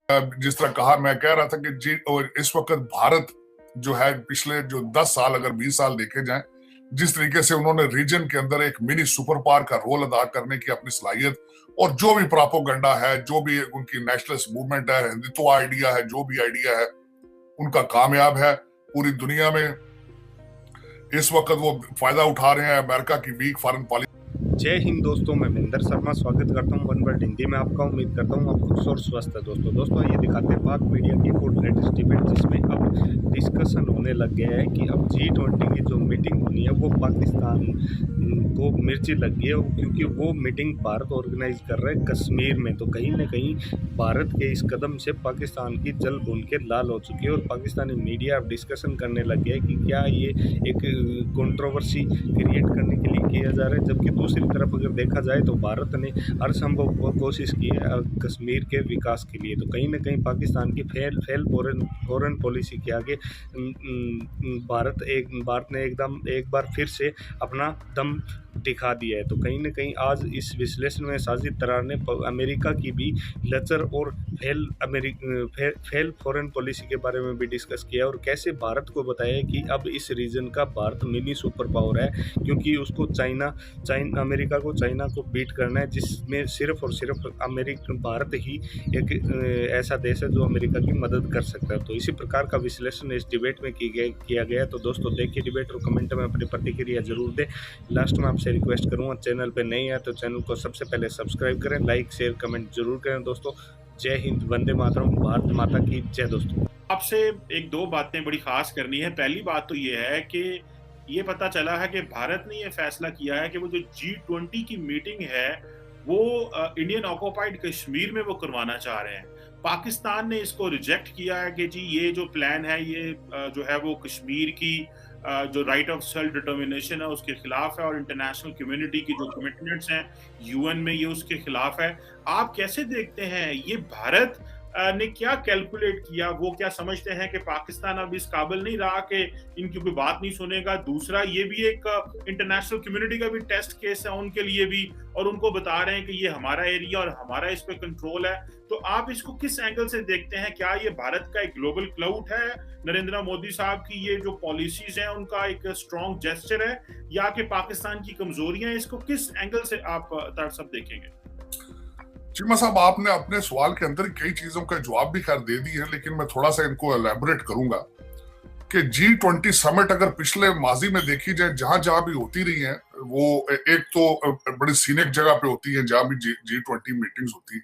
जिस तरह कहा, मैं कह रहा था कि जी, और इस वक्त भारत जो है, पिछले जो 10 साल अगर 20 साल देखे जाएं, जिस तरीके से उन्होंने रीजन के अंदर एक मिनी सुपर पावर का रोल अदा करने की अपनी सलाहियत, और जो भी प्रोपेगेंडा है, जो भी उनकी नेशनलिस्ट मूवमेंट है, हिंदुत्व आइडिया है, जो भी आइडिया है, उनका कामयाब है पूरी दुनिया में। इस वक्त वो फायदा उठा रहे हैं अमेरिका की वीक फॉरेन पॉलिसी। जय हिंद दोस्तों, मैं महेंद्र शर्मा स्वागत करता हूं वन वर्ल्ड हिंदी में आपका। उम्मीद करता हूं आप खुश और स्वस्थ है। दोस्तों ये दिखाते हैं पाक मीडिया की एक और लेटेस्ट डिबेट, जिसमें अब डिस्कशन होने लग गया है कि अब G20 की जो मीटिंग होनी है वो पाकिस्तान को मिर्ची लग गई है, क्योंकि वो मीटिंग भारत ऑर्गेनाइज कर रहा है कश्मीर में। तो कहीं ना कहीं भारत के इस कदम से पाकिस्तान की जल भून के लाल हो चुकी है और पाकिस्तानी मीडिया अब डिस्कशन करने लग गया है कि क्या ये एक कंट्रोवर्सी क्रिएट करने के लिए किया जा रहा है। जबकि दूसरी तरफ अगर देखा जाए तो भारत ने हर संभव कोशिश की है कश्मीर के विकास के लिए। तो कहीं ना कहीं पाकिस्तान की फेल फॉरेन पॉलिसी के आगे भारत ने एक बार फिर से अपना दम दिखा दिया है। तो कहीं ना कहीं आज इस विश्लेषण में साजिद तरार ने अमेरिका की भी लचर और फेल फॉरेन पॉलिसी के बारे में भी डिस्कस किया और कैसे भारत को बताया कि अब इस रीजन का भारत मिनी सुपर पावर है, क्योंकि उसको अमेरिका को चाइना को बीट करना है, जिसमें सिर्फ और सिर्फ भारत ही एक ऐसा देश है जो अमेरिका की मदद कर सकता है। तो इसी प्रकार का विश्लेषण इस डिबेट में किया गया। तो दोस्तों देखिए डिबेट और कमेंट में अपनी प्रतिक्रिया जरूर दें। लास्ट में आपसे रिक्वेस्ट करूंगा, चैनल पे नए हैं तो चैनल को सबसे पहले सब्सक्राइब करें, लाइक शेयर कमेंट जरूर करें। दोस्तों जय हिंद, वंदे मातरम, भारत माता की जय। दोस्तों आपसे एक दो बातें बड़ी खास करनी है। पहली बात तो ये है कि ये पता चला है कि भारत ने ये फैसला किया है कि वो जो G20 की मीटिंग है वो इंडियन ऑक्युपाइड कश्मीर में वो करवाना चाह रहे हैं। पाकिस्तान ने इसको रिजेक्ट किया है कि जी ये जो प्लान है ये जो है वो कश्मीर की जो राइट ऑफ सेल्फ डिटर्मिनेशन है उसके खिलाफ है और इंटरनेशनल कम्युनिटी की जो कमिटमेंट्स हैं यूएन में ये उसके खिलाफ है। आप कैसे देखते हैं ये भारत ने क्या कैलकुलेट किया? वो क्या समझते हैं कि पाकिस्तान अब इस काबिल नहीं रहा कि इनकी कोई बात नहीं सुनेगा? दूसरा, ये भी एक इंटरनेशनल कम्युनिटी का भी टेस्ट केस है उनके लिए भी, और उनको बता रहे हैं कि ये हमारा एरिया और हमारा इस पे कंट्रोल है। तो आप इसको किस एंगल से देखते हैं? क्या ये भारत का एक ग्लोबल क्लाउट है, नरेंद्र मोदी साहब की ये जो पॉलिसीज हैं उनका एक स्ट्रॉन्ग जेस्चर है, या कि पाकिस्तान की कमजोरियां? इसको किस एंगल से आप सब देखेंगे? चिमा साहब, आपने अपने सवाल के अंदर कई चीजों का जवाब भी खैर दे दी है, लेकिन मैं थोड़ा सा इनको एलैबोरेट करूंगा कि G20 समिट अगर पिछले माजी में देखी जाए, जहां जहां भी होती रही है, वो एक तो बड़ी सीनिक जगह पे होती है जहां भी G20 मीटिंग्स होती है।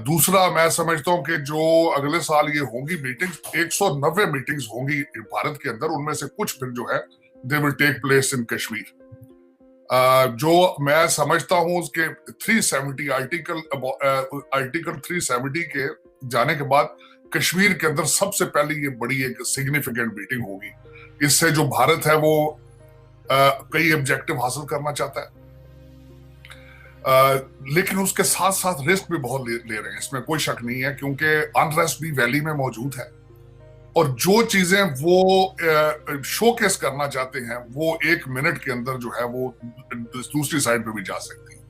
दूसरा, मैं समझता हूं कि जो अगले साल ये होंगी मीटिंग्स, 190 मीटिंग्स होंगी भारत के अंदर, उनमें से कुछ फिर जो है they will take place in Kashmir. जो मैं समझता हूं उसके 370 आर्टिकल 370 के जाने के बाद कश्मीर के अंदर सबसे पहले ये बड़ी एक सिग्निफिकेंट मीटिंग होगी। इससे जो भारत है वो कई ऑब्जेक्टिव हासिल करना चाहता है, लेकिन उसके साथ साथ रिस्क भी बहुत ले रहे हैं, इसमें कोई शक नहीं है, क्योंकि अनरेस्ट भी वैली में मौजूद है और जो चीजें वो शोकेस करना चाहते हैं वो एक मिनट के अंदर जो है वो दूसरी साइड पे भी जा सकती है।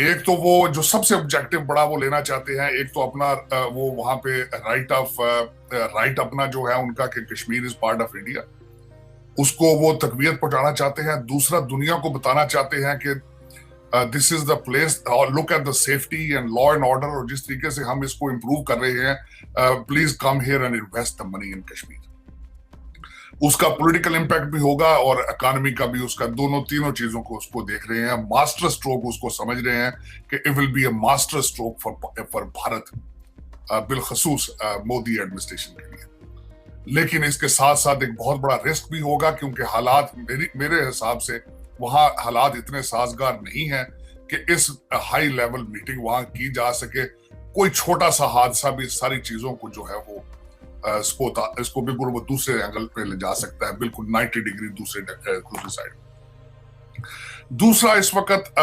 एक तो वो जो सबसे ऑब्जेक्टिव बड़ा वो लेना चाहते हैं, एक तो अपना वो वहां पे राइट अपना जो है उनका कि Kashmir is part of India, उसको वो तकवीयत पहुंचाना चाहते हैं। दूसरा, दुनिया को बताना चाहते हैं कि this is the place, look at the safety and law and order, और जिस तरीके से हम इसको इंप्रूव कर रहे हैं, please come here and invest the money in Kashmir. उसका पॉलिटिकल इम्पैक्ट भी होगा और इकोनॉमी का भी, उसका तीनों चीजों को उसको देख रहे हैं। मास्टर स्ट्रोक उसको समझ रहे हैं कि it will be a master stroke for Bharat, बिलखसूस मोदी एडमिनिस्ट्रेशन के लिए। लेकिन इसके साथ साथ एक बहुत बड़ा रिस्क भी होगा, क्योंकि हालात मेरे हिसाब से वहां हालात इतने साजगार नहीं है कि इस हाई लेवल मीटिंग वहां की जा सके। कोई छोटा सा हादसा भी सारी चीजों को जो है वो इसको बिल्कुल वो दूसरे एंगल पे ले जा सकता है, बिल्कुल 90 डिग्री दूसरी साइड। दूसरा, इस वक्त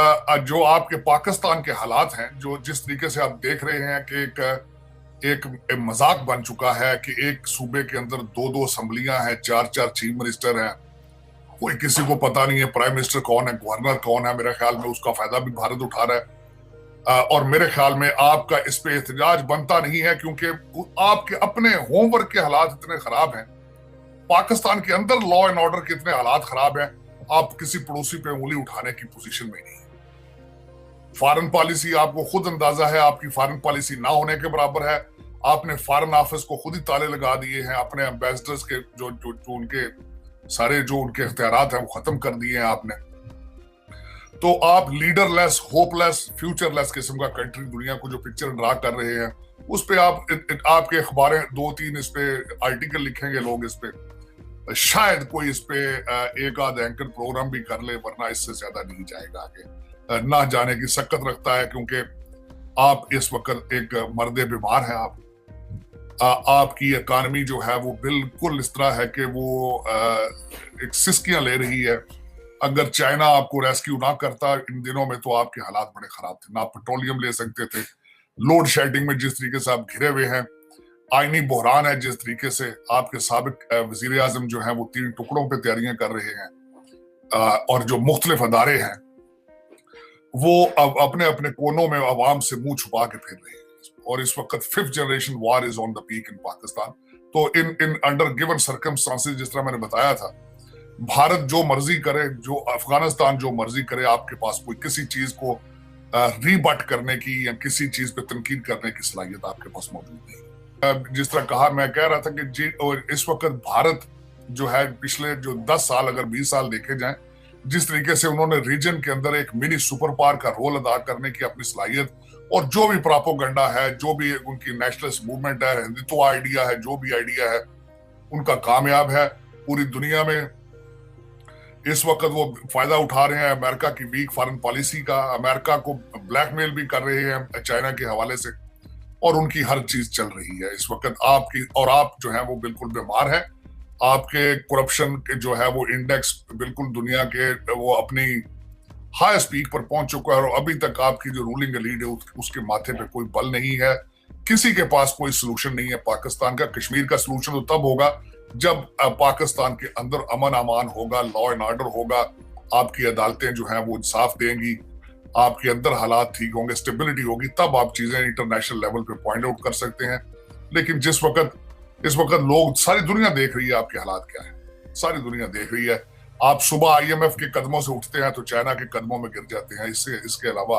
जो आपके पाकिस्तान के हालात हैं, जो जिस तरीके से आप देख रहे हैं कि एक मजाक बन चुका है कि एक सूबे के अंदर दो असेंबलियां हैं, चार चीफ मिनिस्टर हैं, कोई किसी को पता नहीं है प्राइम मिनिस्टर कौन है, गवर्नर कौन है। मेरे ख्याल में उसका फायदा भी भारत उठा रहा है। और मेरे ख्याल में आपका इस पे एहतजाज बनता नहीं है, क्योंकि आपके अपने होमवर्क के हालात इतने खराब हैं, पाकिस्तान के अंदर लॉ एंड ऑर्डर के इतने हालात खराब हैं, आप किसी पड़ोसी पे उंगली उठाने की पोजीशन में नहीं। फॉरेन पॉलिसी आपको खुद अंदाजा है, आपकी फॉरेन पॉलिसी ना होने के बराबर है। आपने फॉरेन ऑफिस को खुद ही ताले लगा दिए हैं, अपने एम्बेसडर्स के जो उनके सारे जो उनके इख्तियारात हैं वो खत्म कर दिए हैं आपने। तो आप लीडरलेस, होपलेस, फ्यूचरलेस किस्म का कंट्री दुनिया को जो पिक्चर ड्रा कर रहे हैं, उस पे आपके अखबारें 2-3 इस पे आर्टिकल लिखेंगे लोग, इस पे शायद कोई इस पे एक आध एंकर प्रोग्राम भी कर ले, वरना इससे ज्यादा नहीं जाएगा आगे। ना जाने की शक्कत रखता है, क्योंकि आप इस वक्त एक मर्दे बीमार हैं। आपकी इकानमी जो है वो बिल्कुल इस तरह है कि वो एक सिस्कियां ले रही है। अगर चाइना आपको रेस्क्यू ना करता इन दिनों में, तो आपके हालात बड़े खराब थे। ना पेट्रोलियम ले सकते थे, लोड शेडिंग में जिस तरीके से आप घिरे हुए हैं, आईनी बहरान है जिस तरीके से आपके साबिक वजीर आजम जो है वो 3 टुकड़ों पे तैयारियां कर रहे हैं, और जो मुख्तलिफ अदारे हैं वो अब अपने अपने कोनों में आवाम से मुंह छुपा के फिर रहे हैं। और इस वक्त 5th generation war is on the peak in Pakistan. तो इन अंडर गिवन सर्कमस्टांसेस, जिस तरह मैंने बताया था, भारत जो मर्जी करे, जो अफगानिस्तान जो मर्जी करे, आपके पास कोई किसी चीज को रीबट करने की या किसी चीज पे तनकीद करने की सलाहियत आपके पास मौजूद नहीं। जिस तरह कहा, मैं कह रहा था कि और इस वक्त भारत जो है, पिछले जो 10 साल अगर 20 साल देखे जाएं, जिस तरीके से उन्होंने रीजन के अंदर एक मिनी सुपर पावर का रोल अदा करने की अपनी सलाहियत, और जो भी प्रोपेगेंडा है, जो भी उनकी नेशनलिस्ट मूवमेंट है, हिंदुत्व आइडिया है, जो भी आइडिया है, उनका कामयाब है। पूरी दुनिया में इस वक्त वो फायदा उठा रहे हैं अमेरिका की वीक फॉरेन पॉलिसी का, अमेरिका को ब्लैकमेल भी कर रहे हैं चाइना के हवाले से, और उनकी हर चीज चल रही है इस वक्त आपकी। और आप जो है वो बिल्कुल बीमार है। आपके करप्शन के जो है वो इंडेक्स बिल्कुल दुनिया के वो अपनी हाईएस्ट पीक पर पहुंच चुका है, और अभी तक आपकी जो रूलिंग एलीट है उसके माथे पे कोई बल नहीं है। किसी के पास कोई सोल्यूशन नहीं है पाकिस्तान का। कश्मीर का सोल्यूशन तो तब होगा जब पाकिस्तान के अंदर अमन अमान होगा, लॉ एंड ऑर्डर होगा, आपकी अदालतें जो हैं वो इंसाफ देंगी, आपके अंदर हालात ठीक होंगे, स्टेबिलिटी होगी, तब आप चीजें इंटरनेशनल लेवल पे पॉइंट आउट कर सकते हैं। लेकिन इस वक्त लोग, सारी दुनिया देख रही है आपके हालात क्या है, सारी दुनिया देख रही है। आप सुबह IMF के कदमों से उठते हैं तो चाइना के कदमों में गिर जाते हैं। इसके अलावा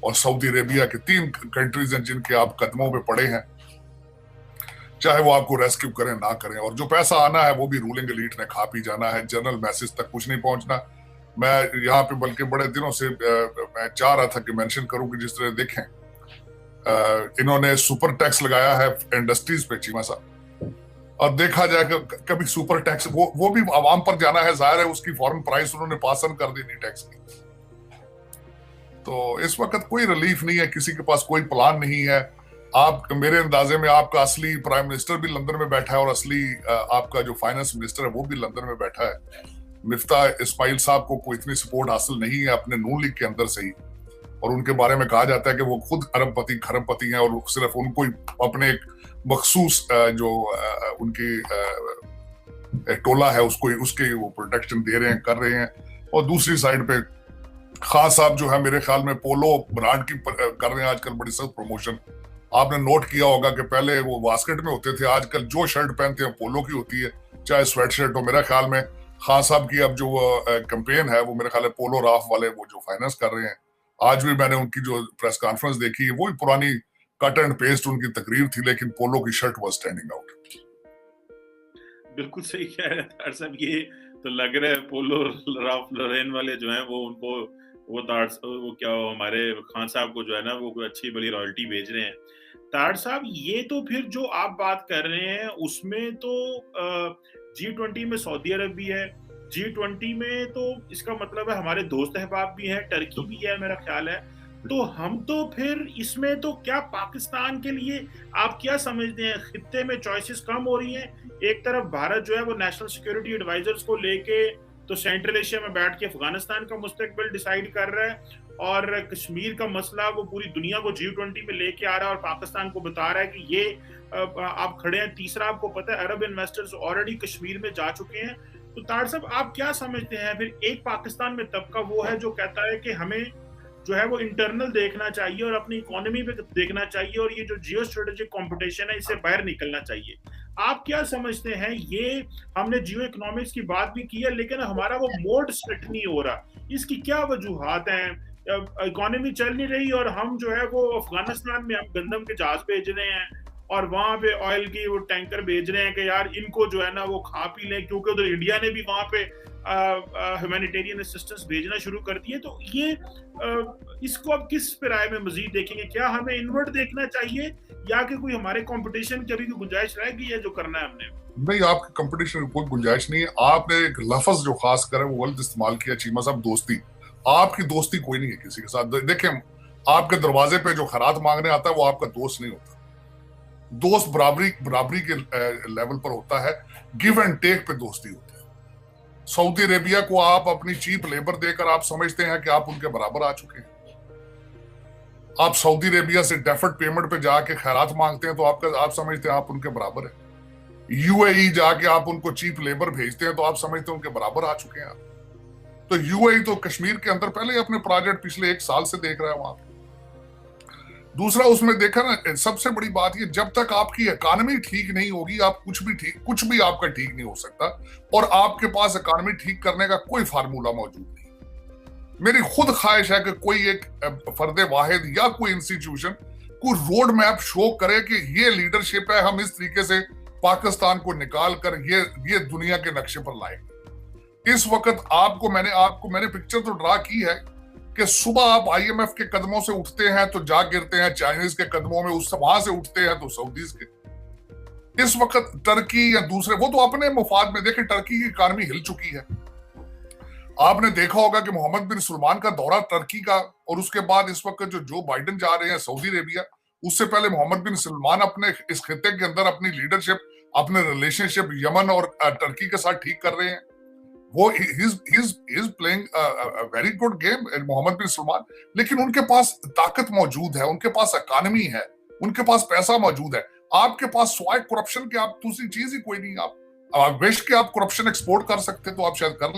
और सऊदी अरेबिया के 3 कंट्रीज हैं जिनके आप कदमों में पड़े हैं, चाहे वो आपको रेस्क्यू करें ना करें। और जो पैसा आना है वो भी रूलिंग एलीट ने खा पी जाना है, जनरल मैसेज तक कुछ नहीं पहुंचना। मैं यहाँ पे बल्कि बड़े दिनों से मैं चाह रहा था कि मेंशन करूं कि जिस तरह देखें, इन्होंने सुपर टैक्स लगाया है इंडस्ट्रीज पे, चीमा साहब, और देखा जाए कि कभी सुपर टैक्स वो भी आवाम पर जाना है, जाहिर है उसकी फॉरेन प्राइस उन्होंने पास ऑन कर देनी टैक्स की। तो इस वक्त कोई रिलीफ नहीं है, किसी के पास कोई प्लान नहीं है। आप, मेरे अंदाजे में आपका असली प्राइम मिनिस्टर भी लंदन में बैठा है, और असली आपका जो फाइनेंस मिनिस्टर है वो भी लंदन में बैठा है। मिफ्ता इस्माइल साहब को कोई इतनी सपोर्ट हासिल नहीं है अपने नून लीग के अंदर से ही, और उनके बारे में कहा जाता है कि वो खुद अरबपति खरबपति हैं, और सिर्फ उनको ही अपने एक मखसूस जो उनकी टोला है उसके वो प्रोटेक्शन दे रहे हैं, कर रहे हैं। और दूसरी साइड पे खान साहब जो है, मेरे ख्याल में पोलो ब्रांड की कर रहे हैं आजकल बड़ी सख्त प्रमोशन। आपने नोट किया होगा कि पहले वो बास्केट में होते थे, आजकल जो शर्ट पहनते हैं पोलो की होती है, चाहे स्वेट शर्ट हो। मेरा ख्याल में खान साहब की अब जो कैंपेन है वो मेरे ख्याल है पोलो राफ वाले वो जो फाइनेंस कर रहे हैं। आज भी मैंने उनकी जो प्रेस कॉन्फ्रेंस देखी, वही पुरानी कट एंड पेस्ट उनकी तकरीर थी, लेकिन पोलो की शर्ट वाज स्टैंडिंग आउट। बिल्कुल सही कह रहे हैं साहब, ये तो लग रहा है पोलो राफ लोरेन वाले जो हैं वो उनको वो क्या हमारे खान साहब को जो है ना वो कोई अच्छी बड़ी रॉयल्टी भेज रहे हैं। ताड़ साहब, ये तो फिर जो आप बात कर रहे हैं उसमें तो G20 में सऊदी अरब भी है, G20 में तो इसका मतलब है हमारे दोस्त अहबाब भी हैं, टर्की भी है मेरा ख्याल है। तो हम तो फिर इसमें तो क्या पाकिस्तान के लिए आप क्या समझते हैं, खित्ते में चॉइसेस कम हो रही हैं? एक तरफ भारत जो है वो नेशनल सिक्योरिटी एडवाइजर्स को लेके तो सेंट्रल एशिया में बैठ के अफगानिस्तान का मुस्तकबिल डिसाइड कर रहा है, और कश्मीर का मसला वो पूरी दुनिया को G20 में लेके आ रहा है और पाकिस्तान को बता रहा है कि ये आप खड़े हैं। तीसरा, आपको पता है अरब इन्वेस्टर्स ऑलरेडी कश्मीर में जा चुके हैं। तो ताड़ साहब, आप क्या समझते हैं फिर एक पाकिस्तान में तबका वो है जो कहता है कि हमें जो है वो इंटरनल देखना चाहिए और अपनी इकोनॉमी पे देखना चाहिए, और ये जो जियो स्ट्रेटेजिक कॉम्पिटिशन है इससे बाहर निकलना चाहिए। आप क्या समझते हैं, ये हमने जियो इकोनॉमिक्स की बात भी की है लेकिन हमारा वो मोड सेट नहीं हो रहा, इसकी क्या वजूहात हैं? इकोनॉमी चल नहीं रही और हम जो है वो अफगानिस्तान में हम गंदम के जहाज भेज रहे हैं और वहां पे ऑयल की वो टैंकर भेज रहे हैं कि यार इनको जो है ना वो खा पी लें, क्योंकि उधर इंडिया ने भी वहां पे ह्यूमैनिटेरियन असिस्टेंस भेजना शुरू कर दिए। तो ये इसको अब किस राय में मजीद देखेंगे? क्या हमें इनवर्ट देखना चाहिए या कि कोई हमारे कंपटीशन की अभी गुंजाइश रहेगी है जो करना है हमने? नहीं, आपकी कंपटीशन की कोई गुंजाइश नहीं है। आपने एक लफ्ज जो खास कर वो गलत इस्तेमाल किया, चीमा साहब, दोस्ती। आपकी दोस्ती कोई नहीं है किसी के साथ। देखें, आपके दरवाजे पे जो खैरात मांगने आता है वो आपका दोस्त नहीं होता। दोस्त बराबरी के लेवल पर होता है, गिव एंड टेक पे दोस्ती होती है। सऊदी अरेबिया को आप अपनी चीप लेबर देकर आप समझते हैं कि आप उनके बराबर आ चुके हैं। आप सऊदी अरेबिया से डेफर्ड पेमेंट पे जाके खैरात मांगते हैं तो आप समझते हैं आप उनके बराबर है। यूएई जाके आप उनको चीप लेबर भेजते हैं तो आप समझते हैं उनके बराबर आ चुके हैं आप। तो यूएई तो कश्मीर के अंदर पहले ही अपने प्रोजेक्ट पिछले 1 साल से देख रहा है वहां पे। दूसरा, उसमें देखा ना, सबसे बड़ी बात ये, जब तक आपकी इकोनॉमी ठीक नहीं होगी आप कुछ भी आपका ठीक नहीं हो सकता, और आपके पास इकोनॉमी ठीक करने का कोई फार्मूला मौजूद नहीं। मेरी खुद ख्वाहिश है कि कोई एक फर्दे वाहिद या कोई इंस्टीट्यूशन कोई रोड मैप शो करे कि ये लीडरशिप है, हम इस तरीके से पाकिस्तान को निकाल कर ये दुनिया के नक्शे पर लाएंगे। इस वक्त मैंने पिक्चर तो ड्रा की है कि सुबह आप आईएमएफ के कदमों से उठते हैं तो जा गिरते हैं चाइनीज के कदमों में, वहां से उठते हैं तो सऊदीज के। इस वक्त टर्की या दूसरे, वो तो अपने मुफाद में, देखें टर्की की इकॉनमी हिल चुकी है। आपने देखा होगा कि मोहम्मद बिन सलमान का दौरा टर्की का, और उसके बाद इस वक्त जो बाइडेन जा रहे हैं सऊदी अरेबिया, उससे पहले मोहम्मद बिन सलमान अपने इस खिते के अंदर अपनी लीडरशिप, अपने रिलेशनशिप यमन और टर्की के साथ ठीक कर रहे हैं। वो he's playing a very good game, Mohammad बिन सलमान। लेकिन उनके पास ताकत मौजूद है, उनके पास इकॉनमी है, उनके पास पैसा मौजूद है। आपके पास स्वाय करप्शन के आप दूसरी चीज ही कोई नहीं। आप विश के आप करप्शन एक्सपोर्ट कर सकते तो आप शायद कर ले।